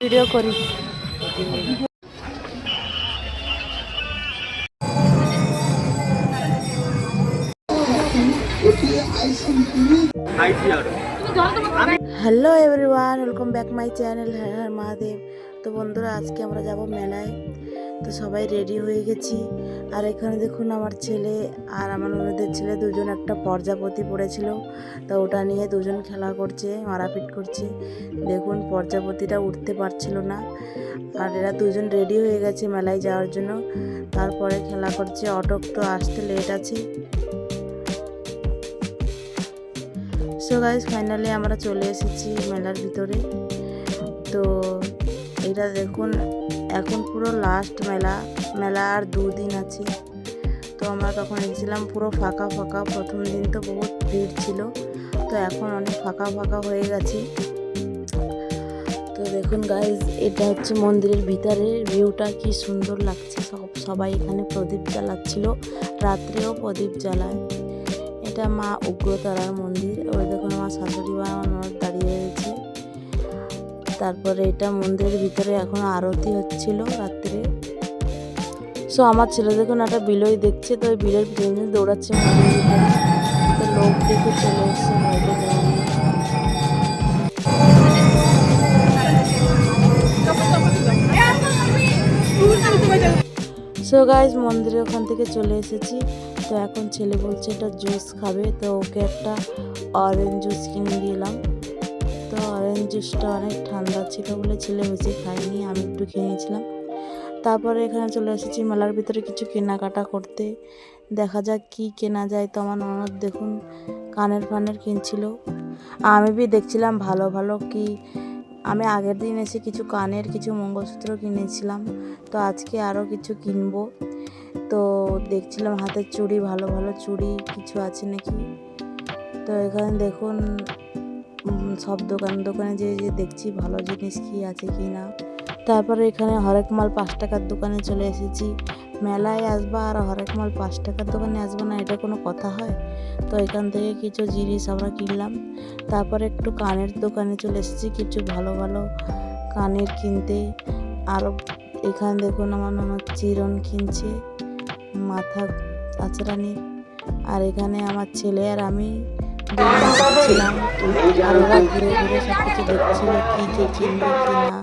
Video করি। Hello everyone, welcome back my channel হ্যাঁ হ্যাঁ মহাদেব। তো বন্ধুরা, আজকে আমরা যাব মেলায়। তো সবাই রেডি হয়ে গেছি। আর এখানে দেখুন, আমার ছেলে আর আমার ননদের ছেলে দুজন একটা প্রজাপতি পড়েছিল, তো ওটা নিয়ে দুজন খেলা করছে, মারাপিট করছে। দেখুন, প্রজাপতিটা উঠতে পারছিল না। আর এরা দুজন রেডি হয়ে গেছে মেলায় যাওয়ার জন্য। তারপরে খেলা করছে। অটো তো আসতে লেট আছে। সো গাইস, ফাইনালি আমরা চলে এসেছি মেলার ভিতরে। তো এটা দেখুন, এখন পুরো লাস্ট মেলা আর 2 দিন আছে। তো আমরা তখন এসেছিলাম পুরো ফাঁকা ফাঁকা। প্রথম দিন তো বহুত ভিড় ছিল, তো এখন অনেক ফাঁকা ফাঁকা হয়ে গেছে। তো দেখুন গাইস, এটা হচ্ছে মন্দিরের ভিতরের ভিউটা, কি সুন্দর লাগছে। সবাই এখানে প্রদীপ জ্বালাচ্ছিল, রাত্রেও প্রদীপ জ্বালায়। এটা মা উগ্রতারার মন্দির। ওই দেখুন, আমার শাশুড়ি বা আমার ননদ দাঁড়িয়ে রয়েছে। তারপরে এটা মন্দিরের ভিতরে এখন আরতি হচ্ছিল রাত্রে। সো আমার ছেলে দেখুন একটা বিলই দেখছে, তো ওই বিলের পিছনে দৌড়াচ্ছে মন্দিরের ভিতরে। তো লোক দেখে চলে এসছে ভয়টা দেওয়া। সো গাইজ, মন্দিরের ওখান থেকে চলে এসেছি। তো এখন ছেলে বলছে এটা জুস খাবে, তো ওকে একটা অরেঞ্জ জুস কিনে দিলাম। তো অরেঞ্জ জুসটা অনেক ঠান্ডা ছিল বলে ছেলে বেশি খায়নি, আমি একটু খেয়ে নিয়েছিলাম। তারপরে এখানে চলে এসেছি মেলার ভিতরে কিছু কেনাকাটা করতে। দেখা যাক কি কেনা যায়। তো আমার ননদ দেখুন কানের ফানের কিনছিল, আমি বি দেখছিলাম ভালো ভালো কি। আমি আগের দিন এসে কিছু কানের কিছু মঙ্গলসূত্র কিনেছিলাম, তো আজকে আরও কিছু কিনবো। তো দেখছিলাম হাতের চুড়ি, ভালো ভালো চুড়ি কিছু আছে নাকি। তো এখানে দেখুন সব দোকানে যে দেখছি ভালো জিনিস কি আছে কি না। তারপরে এখানে হরেক মাল 5 টাকার দোকানে চলে এসেছি। মেলায় আসবা আর হরেক মাল 5 টাকার দোকানে আসবো না, এটা কোনো কথা হয়? তো এখান থেকে কিছু জিনিস আমরা কিনলাম। তারপরে একটু কানের দোকানে চলে এসেছি কিছু ভালো ভালো কানের কিনতে। আর এখানে দেখুন আমার ননদ চিরন কিনছে, মাথা আঁচড়ানির। আর এখানে আমার ছেলে আর আমি ছিলাম, আর ওরা ঘুরে ঘুরে সব কিছু দেখছিল কি কিনবে কি না।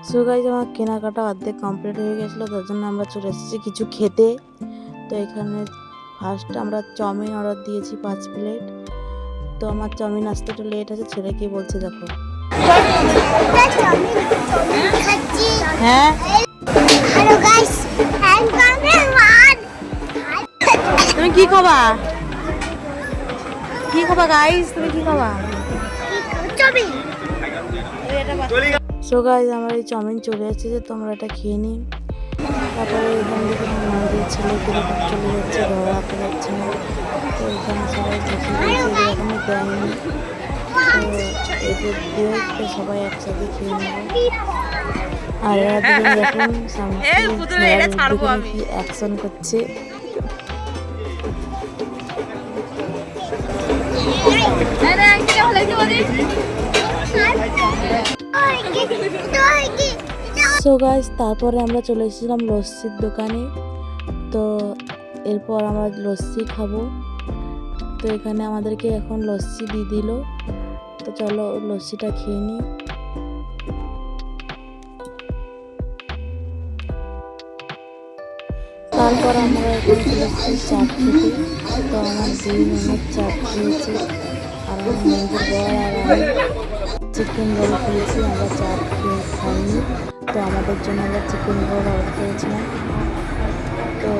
সো গাইস, আমার কেনাকাটা অর্ধেক কমপ্লিট হয়ে গেছিলো, তার জন্য আমরা চলে এসেছি কিছু খেতে। তো এখানে ফার্স্ট আমরা চাউমিন অর্ডার দিয়েছি 5 প্লেট। তো আমার চাউমিন আসতে একটু লেট আছে। ছেলে কি বলছে দেখো। হ্যাঁ, তুমি কি খাবা? কি খাবা গাইস, তুমি কি খাবা? সো গাইস, আমার এই চাউমিন চলে এসেছে, তোমরা এটা খেয়ে নিই। তারপরে এখান থেকে আমাদের ছেলে কিরকম চলে যাচ্ছে, ধরা রাখতে পারছে না। তো এখানে সবাই বসে রয়েছে, এরকমই দেয়নি। তো এদের দিয়ে তো সবাই একসাথে খেয়ে নেবে। আর এরা দুজন দেখুন সামনে কি অ্যাকশন করছে। সো গাইস, তারপরে আমরা চলে এসেছিলাম লস্যির দোকানে। তো এরপর আমরা লস্যি খাবো। তো এখানে আমাদেরকে এখন লস্যি দিয়ে দিল। তো চলো লস্যিটা খেয়ে নিই। তারপর আমরা এখন চলে এসেছি চাট খেতে। তো আমার 2 ননদ চাট খেয়েছে, আর আমার ননদের বর আর আমি চিকেন রোল খেয়েছি। আমরা চাট খাইনি, তো আমাদের জন্য আমরা চিকেন রোল অর্ডার করেছিলাম। তো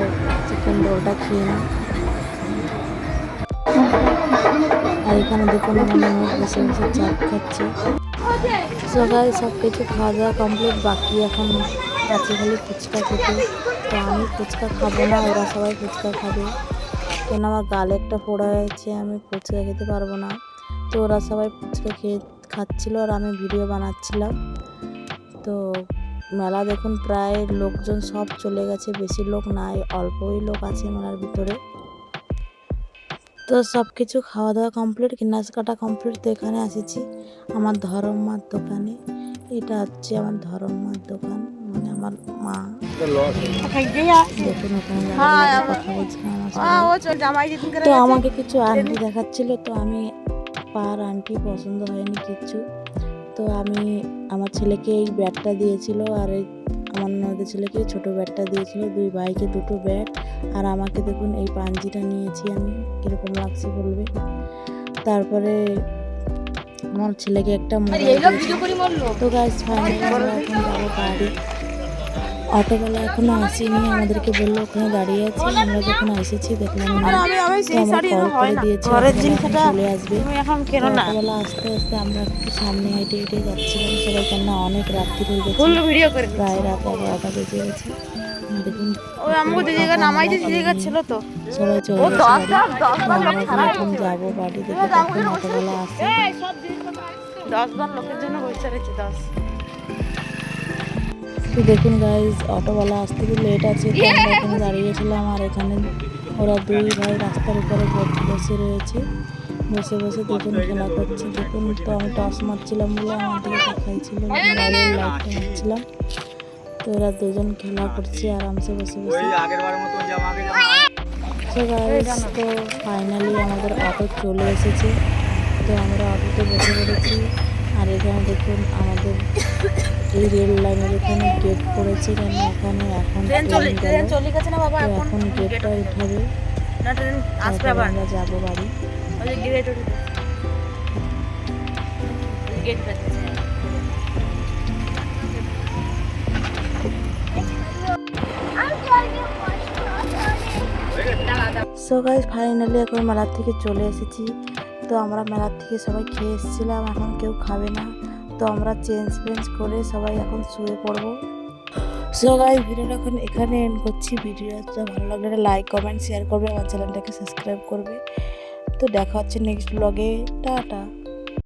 চিকেন রোলটা খেয়ে নিই। আর এখানে দেখুন আমার ননদ বসে বসে চাট খাচ্ছে। সবাই সব কিছু খাওয়া দাওয়া কমপ্লিট, বাকি এখন আছে খালি ফুচকা খেতে। তো আমি ফুচকা খাবো না, ওরা সবাই ফুচকা খাবে, কেন আমার গালে একটা ফোড়া হয়েছে, আমি ফুচকা খেতে পারবো না। তো ওরা সবাই ফুচকা খাচ্ছিল আর আমি ভিডিও বানাচ্ছিলাম। তো মেলা দেখুন প্রায় লোকজন সব চলে গেছে, বেশি লোক নাই, অল্পই লোক আছে মেলার ভিতরে। তো সব কিছু খাওয়া দাওয়া কমপ্লিট, কেনাকাটা কমপ্লিট। তো এখানে আসেছি আমার ধরম্মার দোকানে। এটা হচ্ছে আমার ধরম্মার দোকান, মানে আমার মা। দেখুন ওখানে কথা বলছিলাম আমার সাথে। তো আমাকে কিছু আন্টি দেখাচ্ছিল, তো আমি পার আন্টি পছন্দ হয়নি কিছু। তো আমি আমার ছেলেকে এই ব্যাটটা দিয়েছিল, আর এই আমার ননদের ছেলেকে ছোট ব্যাটটা দিয়েছিল, দুই ভাইকে দুটো ব্যাট। আর আমাকে দেখুন এই পাঞ্জিটা নিয়েছি আমি, কীরকম লাগছে বলবে। তারপরে আমার ছেলেকে একটা মোবাইল। তো গাইস ফাইনালি আমরা এখন যাবো বাড়ি। অটোওয়ালা এখনো আসেনি, আমাদেরকে বললো ওখানে দাঁড়িয়ে আছে। আমরা যখন এসেছি দেখলাম আমরা কল করে দিয়েছি চলে আসবে। অটোওয়ালা আস্তে আস্তে আমরা একটু সামনে হেঁটে হেঁটে যাচ্ছিলাম সবাই, কেননা অনেক রাত্রি হয়ে গেছে, প্রায় রাত 11টা বেজে গেছে। দেখুন সবাই চলে গেছে বাড়ি। আমরা এখন যাবো বাড়ি, দেখে তখন অটোওয়ালা আসে। 10 লোকের জন্য বসে রয়েছে 10। তো দেখুন গাইজ অটোওয়ালা আসতে তো লেট আছে, তো আমরা এখানে দাঁড়িয়েছিলাম। আর এখানে ওরা দুই ভাই রাস্তার উপরে বসে রয়েছে, বসে বসে দুজন খেলা করছে। দেখুন তো আমি টস মারছিলাম বলে আমার দিকে দেখাইছিল, মোবাইলের লাইটটা মারছিলাম। তো ওরা দুজন খেলা করছে আরামসে বসে বসে। তো গাইজ তো ফাইনালি আমাদের অটো চলে এসেছে, তো আমরা অটোতে বসে পড়েছি। আর এখানে দেখুন আমাদের এই রেল লাইনের এখানে গেট করেছে, কেন এখানে এখন এখন গেটটা উঠাবে, তারপরে আমরা যাবো বাড়ি। সো গাইস ফাইনালি এখন মেলার থেকে চলে এসেছি। তো আমরা মেলার থেকে সবাই খেয়ে এসেছিলাম, এখন কেউ খাবে না। তো আমরা চেঞ্জ করে সবাই এখন শুয়ে পড়বো। সো গাইস ভিডিওটা এখন এখানে এন্ড করছি। ভিডিওটা ভালো লাগলে লাইক কমেন্ট শেয়ার করবে, আমার চ্যানেলটাকে সাবস্ক্রাইব করবে। তো দেখা হচ্ছে নেক্সট ব্লগে। টাটা।